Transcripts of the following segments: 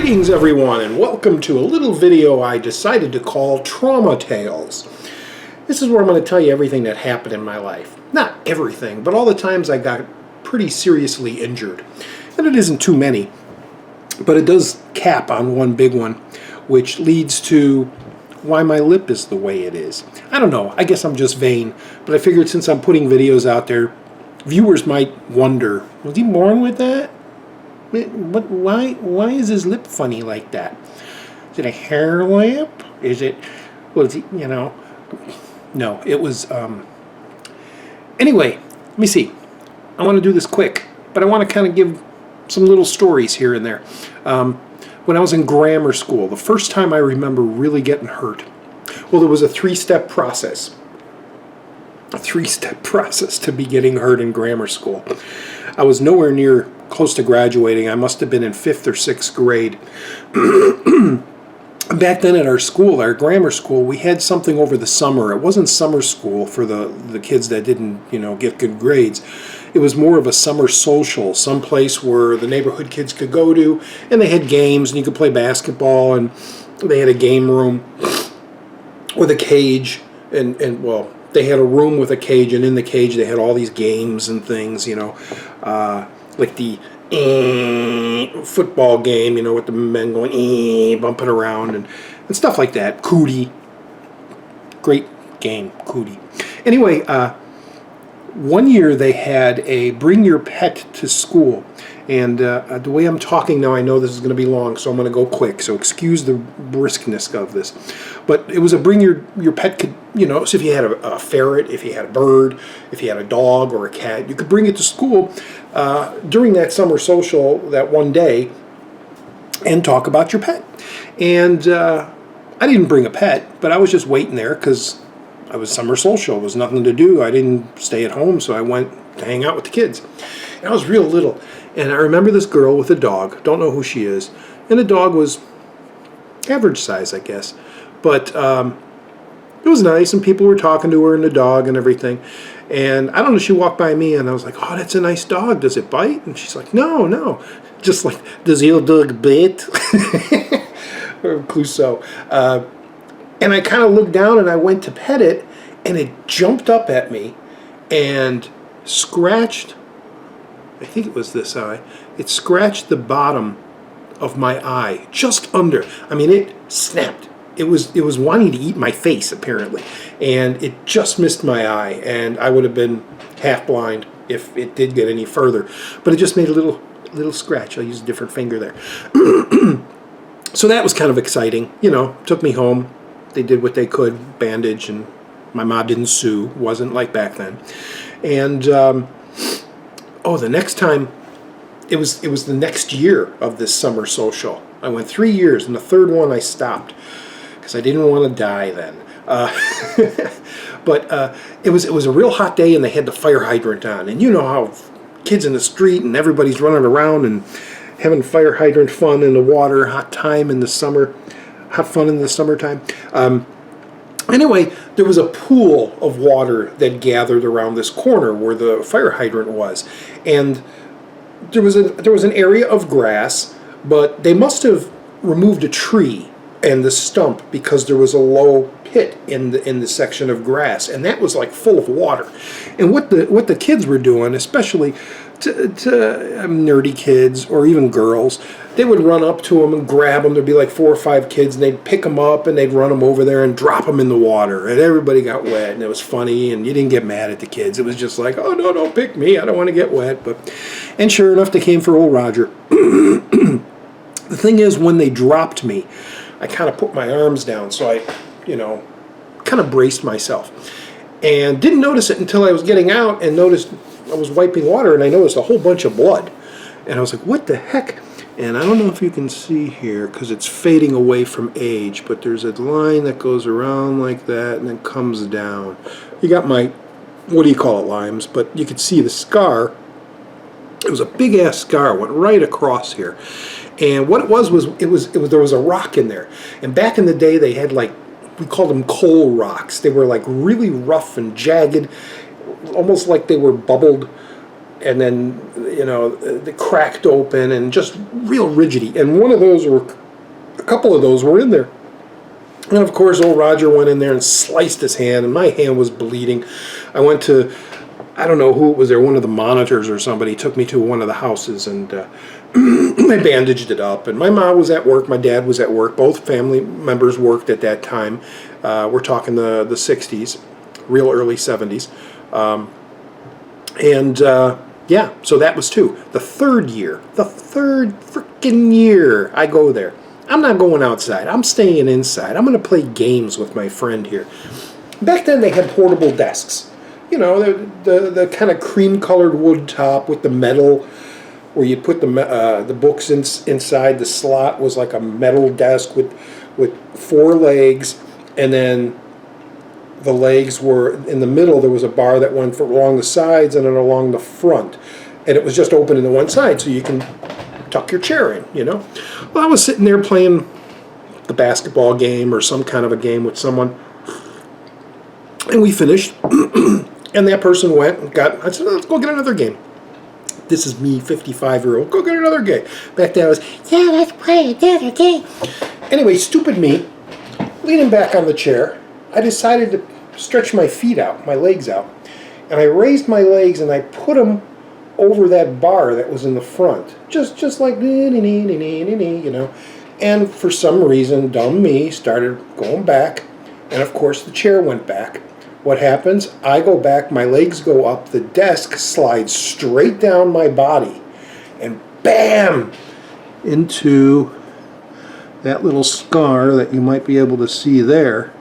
Greetings everyone, and welcome to a little video I decided to call Trauma Tales. This is where I'm going to tell you everything that happened in my life. Not everything, but all the times I got pretty seriously injured. And it isn't too many, but it does cap on one big one, which leads to why my lip is the way it is. I don't know, I guess I'm just vain, but I figured since I'm putting videos out there, viewers might wonder, was he born with that? What? Why is his lip funny like that? Is it a hair lip? Is it? Was it? No. It was. Anyway, let me see. I want to do this quick, but I want to kind of give some little stories here and there. When I was in grammar school, the first time I remember really getting hurt. Well, there was a three-step process. A three-step process to be getting hurt in grammar school. I was nowhere near close to graduating. I must have been in 5th or 6th grade. Back then at our school, our grammar school, we had something over the summer. It wasn't summer school for the kids that didn't, get good grades. It was more of a summer social, someplace where the neighborhood kids could go to, and they had games, and you could play basketball, and they had a game room with a cage, and well, they had a room with a cage, and in the cage they had all these games and things, like the football game, with the men going bumping around and stuff like that. Cootie. Great game, Cootie. Anyway, one year they had a bring your pet to school. And the way I'm talking now, I know this is going to be long, so I'm going to go quick. So excuse the briskness of this. But it was a bring your pet, so if you had a ferret, if you had a bird, if you had a dog or a cat, you could bring it to school during that summer social that one day and talk about your pet. And I didn't bring a pet, but I was just waiting there because I was summer social. There was nothing to do. I didn't stay at home, so I went to hang out with the kids. And I was real little. And I remember this girl with a dog. Don't know who she is. And the dog was average size, I guess. But it was nice, and people were talking to her and the dog and everything. And I don't know, she walked by me, and I was like, oh, that's a nice dog. Does it bite? And she's like, no. Just like, does your dog bite? Or Clouseau. And I kind of looked down, and I went to pet it, and it jumped up at me and scratched, I think it was this eye, it scratched the bottom of my eye, just under. I mean, it snapped. It was wanting to eat my face, apparently. And it just missed my eye, and I would have been half blind if it did get any further. But it just made a little scratch. I'll use a different finger there. So that was kind of exciting. Took me home. They did what they could, bandage, and my mom didn't sue. Wasn't like back then. And the next time, it was the next year of this summer social. I went 3 years, and the third one I stopped because I didn't want to die then. But it was a real hot day, and they had the fire hydrant on. And you know how kids in the street and everybody's running around and having fire hydrant fun in the water, hot fun in the summertime. Anyway, there was a pool of water that gathered around this corner where the fire hydrant was, and there was an area of grass, but they must have removed a tree and the stump because there was a low pit in the section of grass, and that was like full of water. And what the kids were doing, especially to nerdy kids or even girls, they would run up to them and grab them. There'd be like 4 or 5 kids, and they'd pick them up and they'd run them over there and drop them in the water, and everybody got wet, and it was funny, and you didn't get mad at the kids. It was just like, oh no, don't pick me, I don't want to get wet. And sure enough, they came for old Roger. The thing is, when they dropped me, I kind of put my arms down, so I, kind of braced myself, and didn't notice it until I was getting out and noticed I was wiping water, and I noticed a whole bunch of blood. And I was like, what the heck? And I don't know if you can see here because it's fading away from age, but there's a line that goes around like that and then comes down. You got my, what do you call it, limes, but you could see the scar. It was a big ass scar, went right across here. And what it was there was a rock in there. And back in the day they had we called them coal rocks. They were like really rough and jagged, almost like they were bubbled and then, they cracked open and just real rigidity. And a couple of those were in there. And of course, old Roger went in there and sliced his hand, and my hand was bleeding. I went to, I don't know who it was there, one of the monitors or somebody took me to one of the houses, and I bandaged it up. And my mom was at work, my dad was at work. Both family members worked at that time. We're talking the 60s, real early 70s. Yeah, so that was two. The third freaking year I go there. I'm not going outside. I'm staying inside. I'm going to play games with my friend here. Back then they had portable desks. The kind of cream-colored wood top with the metal, where you put the books inside. The slot was like a metal desk with 4 legs, and then the legs were in the middle. There was a bar that went along the sides and then along the front, and it was just open in the one side, so you can tuck your chair in. Well, I was sitting there playing the basketball game or some kind of a game with someone, and we finished, and that person went and I said, let's go get another game. This is me, 55-year-old, go get another game. Back then I was, yeah, let's play another game. Anyway, stupid me, leaning back on the chair, I decided to stretch my feet out, my legs out, and I raised my legs and I put them over that bar that was in the front, just like, and for some reason, dumb me started going back, and of course the chair went back. What happens? I go back, my legs go up, the desk slides straight down my body, and bam, into that little scar that you might be able to see there.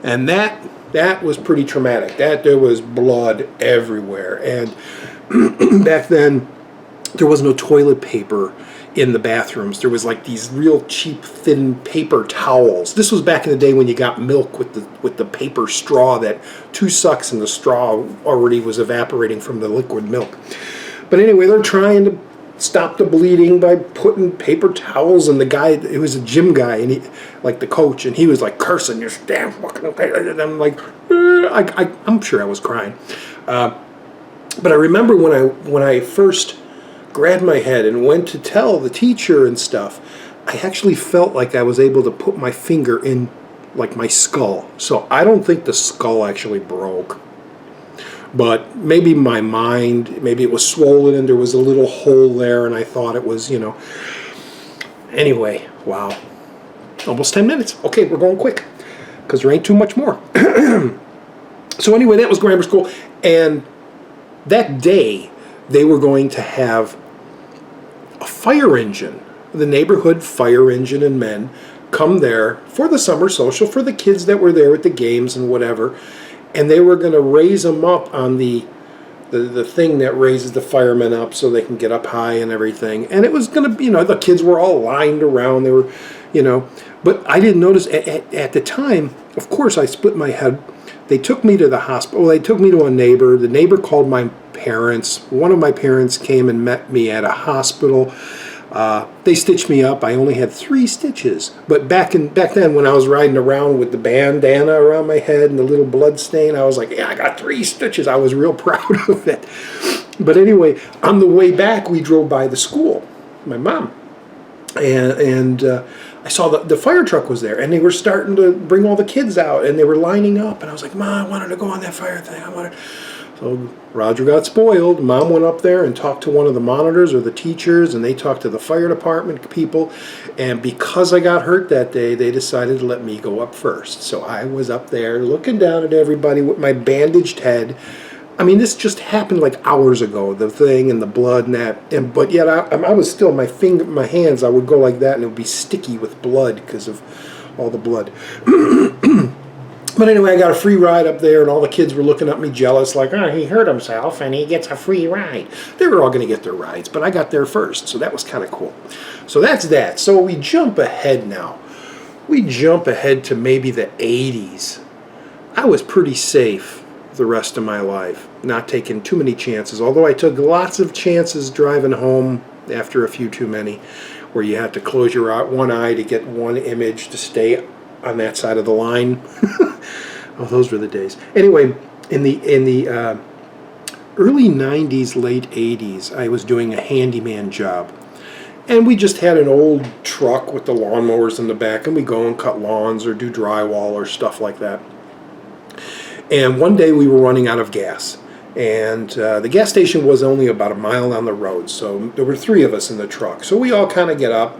And that was pretty traumatic. There was blood everywhere. And back then, there was no toilet paper in the bathrooms. There was like these real cheap, thin paper towels. This was back in the day when you got milk with the paper straw that 2 sucks and the straw already was evaporating from the liquid milk. But anyway, they're trying to stop the bleeding by putting paper towels, and the guy, it was a gym guy, and he, like the coach, and he was like cursing, "You're damn fucking paper." And I'm like, I'm sure I was crying. But I remember when I first grabbed my head and went to tell the teacher and stuff, I actually felt like I was able to put my finger in like my skull. So I don't think the skull actually broke. But maybe my mind, maybe it was swollen and there was a little hole there and I thought it was, Anyway, wow. Almost 10 minutes. Okay, we're going quick because there ain't too much more. So anyway, that was grammar school. And that day, they were going to have a fire engine, the neighborhood fire engine and men, come there for the summer social for the kids that were there at the games and whatever. And they were going to raise them up on the thing that raises the firemen up so they can get up high and everything. And it was going to be, the kids were all lined around. They were, but I didn't notice at the time, of course, I split my head. They took me to the hospital. Well, they took me to a neighbor. The neighbor called my parents. One of my parents came and met me at a hospital. They stitched me up. I only had 3 stitches. But back then, when I was riding around with the bandana around my head and the little blood stain, I was like, yeah, I got 3 stitches. I was real proud of it. But anyway, on the way back, we drove by the school, my mom. And I saw the fire truck was there, and they were starting to bring all the kids out, and they were lining up. And I was like, Mom, I wanted to go on that fire thing. So Roger got spoiled. Mom went up there and talked to one of the monitors or the teachers, and they talked to the fire department people. And because I got hurt that day, they decided to let me go up first. So I was up there looking down at everybody with my bandaged head. I mean, this just happened like hours ago, the thing and the blood and that. But yet I was still, my hands, I would go like that and it would be sticky with blood because of all the blood. But anyway, I got a free ride up there, and all the kids were looking at me jealous, like, oh, he hurt himself, and he gets a free ride. They were all going to get their rides, but I got there first, so that was kind of cool. So that's that. So we jump ahead now. We jump ahead to maybe the 80s. I was pretty safe the rest of my life, not taking too many chances, although I took lots of chances driving home after a few too many, where you had to close your one eye to get one image to stay on that side of the line. Oh, those were the days. Anyway, in the early 90s, late 80s, I was doing a handyman job. And we just had an old truck with the lawnmowers in the back, and we go and cut lawns or do drywall or stuff like that. And one day we were running out of gas. And the gas station was only about a mile down the road, so there were 3 of us in the truck. So we all kind of get up,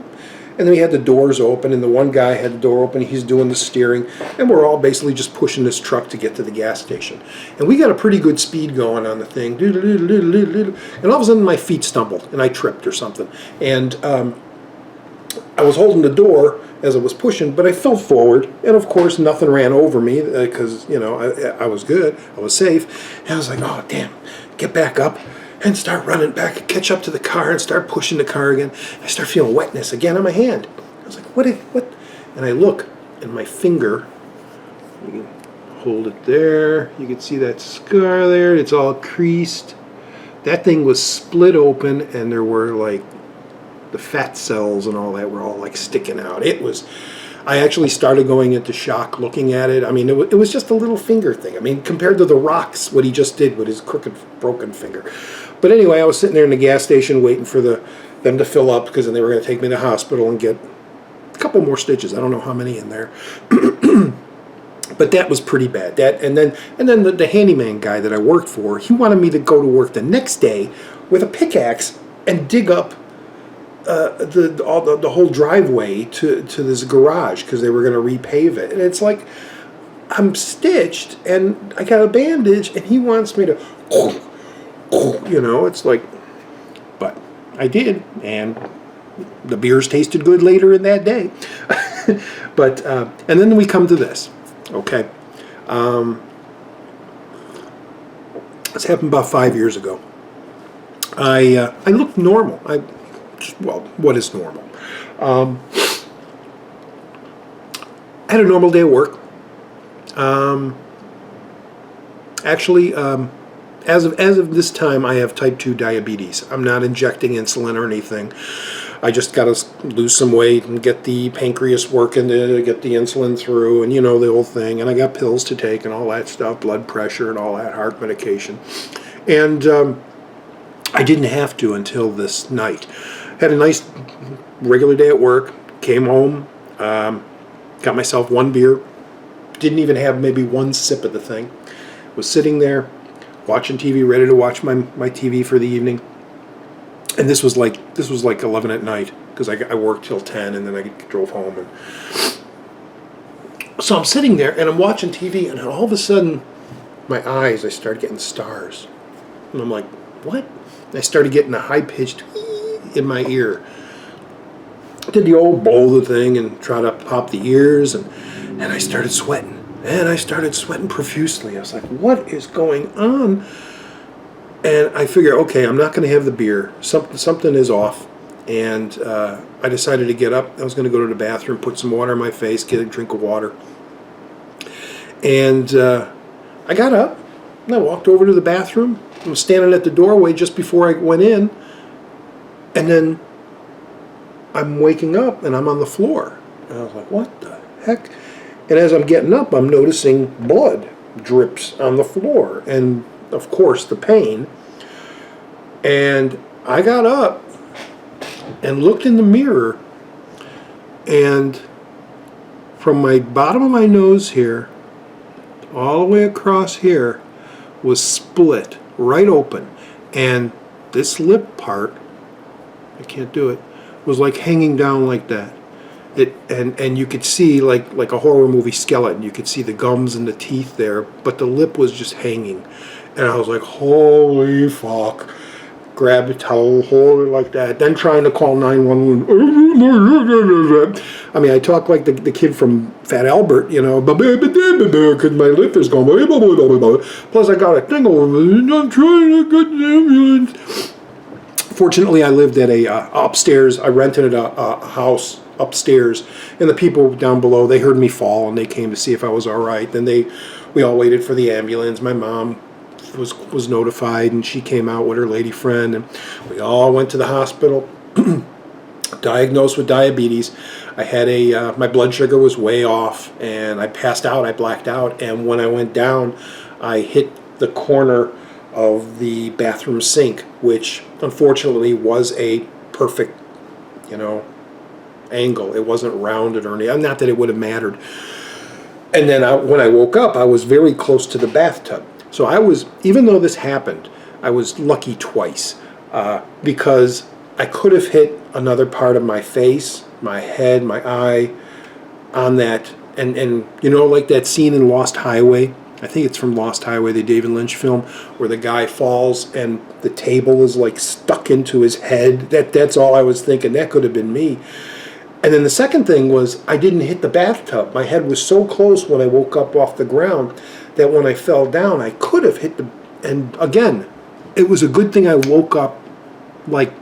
and then we had the doors open, and the one guy had the door open, he's doing the steering, and we're all basically just pushing this truck to get to the gas station. And we got a pretty good speed going on the thing, and all of a sudden my feet stumbled, and I tripped or something. And I was holding the door as I was pushing, but I fell forward, and of course nothing ran over me, because, you know, I was good, I was safe, and I was like, oh, damn, get back up, and start running back, catch up to the car, and start pushing the car again. I start feeling wetness again on my hand. I was like, what? And I look, and my finger, you can hold it there, you can see that scar there, it's all creased. That thing was split open, and there were like, the fat cells and all that were all like sticking out. I actually started going into shock looking at it. I mean, it was just a little finger thing. I mean, compared to the rocks, what he just did with his crooked, broken finger. But anyway, I was sitting there in the gas station waiting for them to fill up, because then they were going to take me to the hospital and get a couple more stitches. I don't know how many in there. But that was pretty bad. And then the handyman guy that I worked for, he wanted me to go to work the next day with a pickaxe and dig up the whole driveway to this garage, because they were going to repave it. And it's like, I'm stitched and I got a bandage, and he wants me to, you know, it's like, but I did, and the beers tasted good later in that day. But and then we come to this, okay. This happened about 5 years ago. I looked normal. Well, what is normal? I had a normal day at work. Actually, as of this time, I have type 2 diabetes. I'm not injecting insulin or anything. I just got to lose some weight and get the pancreas working to get the insulin through, and you know, the old thing. And I got pills to take and all that stuff, blood pressure and all that, heart medication. And I didn't have to until this night. Had a nice regular day at work, came home, got myself 1 beer, didn't even have maybe 1 sip of the thing. Was sitting there, watching TV, ready to watch my TV for the evening. And this was like 11 at night, because I worked till 10, and then I drove home. And so I'm sitting there, and I'm watching TV, and all of a sudden, my eyes, I started getting stars. And I'm like, what? And I started getting a high-pitched in my ear. Did the old bowl the thing and try to pop the ears, and I started sweating. And I started sweating profusely. I was like, what is going on? And I figured, okay, I'm not going to have the beer. Something is off. And I decided to get up. I was going to go to the bathroom, put some water on my face, get a drink of water. And I got up, and I walked over to the bathroom. I was standing at the doorway just before I went in. And then I'm waking up, and I'm on the floor. And I was like, what the heck? And as I'm getting up, I'm noticing blood drips on the floor. And, of course, the pain. And I got up and looked in the mirror, and from my bottom of my nose here all the way across here was split right open, and this lip part, I can't do it, was like hanging down like that. And you could see like a horror movie skeleton. You could see the gums and the teeth there, but the lip was just hanging. And I was like, holy fuck. Grab a towel, hold it like that, then trying to call 911. I mean, I talk like the kid from Fat Albert, you know, because my lip is going. Plus, I got a thing over me. I'm trying to get an ambulance. Fortunately, I lived at a upstairs. I rented a house upstairs, and the people down below, they heard me fall, and they came to see if I was all right. Then we all waited for the ambulance. My mom was notified, and she came out with her lady friend, and we all went to the hospital. Diagnosed with diabetes. I had my blood sugar was way off, and I passed out. I blacked out, and when I went down, I hit the corner of the bathroom sink, which unfortunately was a perfect, you know, angle. It wasn't rounded or anything. Not that it would have mattered. And then when I woke up, I was very close to the bathtub. So I was, even though this happened, I was lucky twice because I could have hit another part of my face, my head, my eye on that. And you know, like that scene in Lost Highway. I think it's from Lost Highway, the David Lynch film, where the guy falls and the table is like stuck into his head. That's all I was thinking. That could have been me. And then the second thing was I didn't hit the bathtub. My head was so close when I woke up off the ground that when I fell down, I could have hit the... And again, it was a good thing I woke up like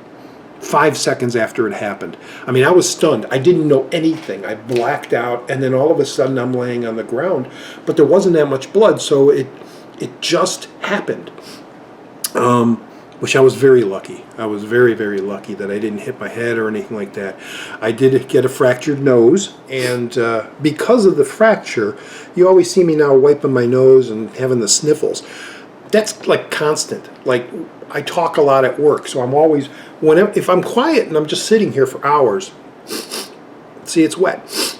5 seconds after it happened. I mean, I was stunned. I didn't know anything. I blacked out, and then all of a sudden I'm laying on the ground. But there wasn't that much blood, so it just happened. Which I was very lucky. I was very, very lucky that I didn't hit my head or anything like that. I did get a fractured nose, and because of the fracture, you always see me now wiping my nose and having the sniffles. That's like constant. Like, I talk a lot at work, so I'm always, if I'm quiet and I'm just sitting here for hours, see, it's wet.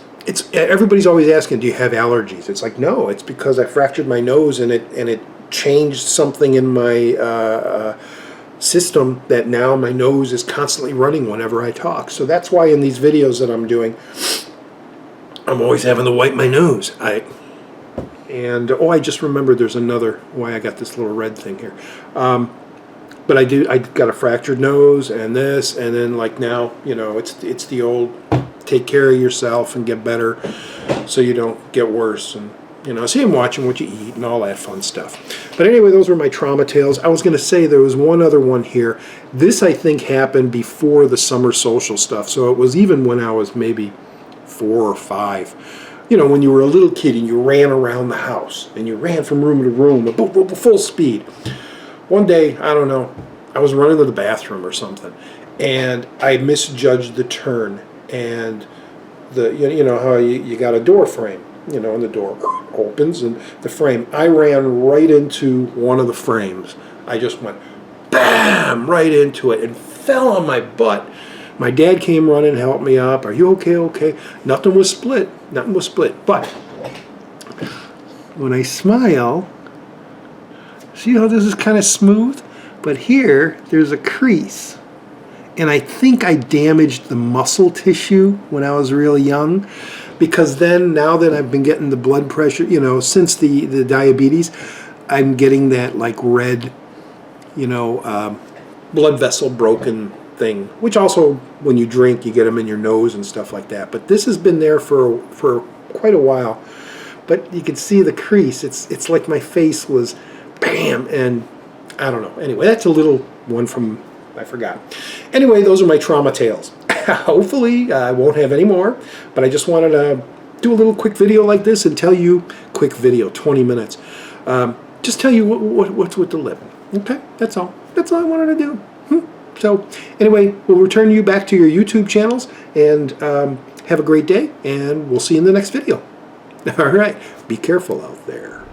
Everybody's always asking, do you have allergies? It's like, no, it's because I fractured my nose and it changed something in my system that now my nose is constantly running whenever I talk. So that's why in these videos that I'm doing, I'm always having to wipe my nose. I just remembered there's another why I got this little red thing here. But I got a fractured nose and this, and then like now, you know, it's the old take care of yourself and get better so you don't get worse. And you know, see, I'm watching what you eat and all that fun stuff. But anyway, those were my trauma tales. I was going to say there was one other one here. This, I think, happened before the summer social stuff. So it was even when I was maybe 4 or 5. You know, when you were a little kid and you ran around the house and you ran from room to room at full speed. One day, I don't know, I was running to the bathroom or something, and I misjudged the turn. And you know how you got a door frame. You know, and the door opens and the frame. I ran right into one of the frames. I just went bam right into it and fell on my butt. My dad came running and helped me up. Are you okay? Okay. Nothing was split. Nothing was split. But when I smile, see how this is kind of smooth? But here, there's a crease. And I think I damaged the muscle tissue when I was real young. Because then, now that I've been getting the blood pressure, you know, since the diabetes, I'm getting that like red, you know, blood vessel broken thing. Which also, when you drink, you get them in your nose and stuff like that. But this has been there for quite a while. But you can see the crease. It's like my face was, bam, and I don't know. Anyway, that's a little one from, I forgot. Anyway, those are my trauma tales. Hopefully I won't have any more, but I just wanted to do a little quick video like this and tell you, quick video, 20 minutes, just tell you what's with the lip. Okay, that's all. That's all I wanted to do. So anyway, we'll return you back to your YouTube channels, and have a great day, and we'll see you in the next video. All right, be careful out there.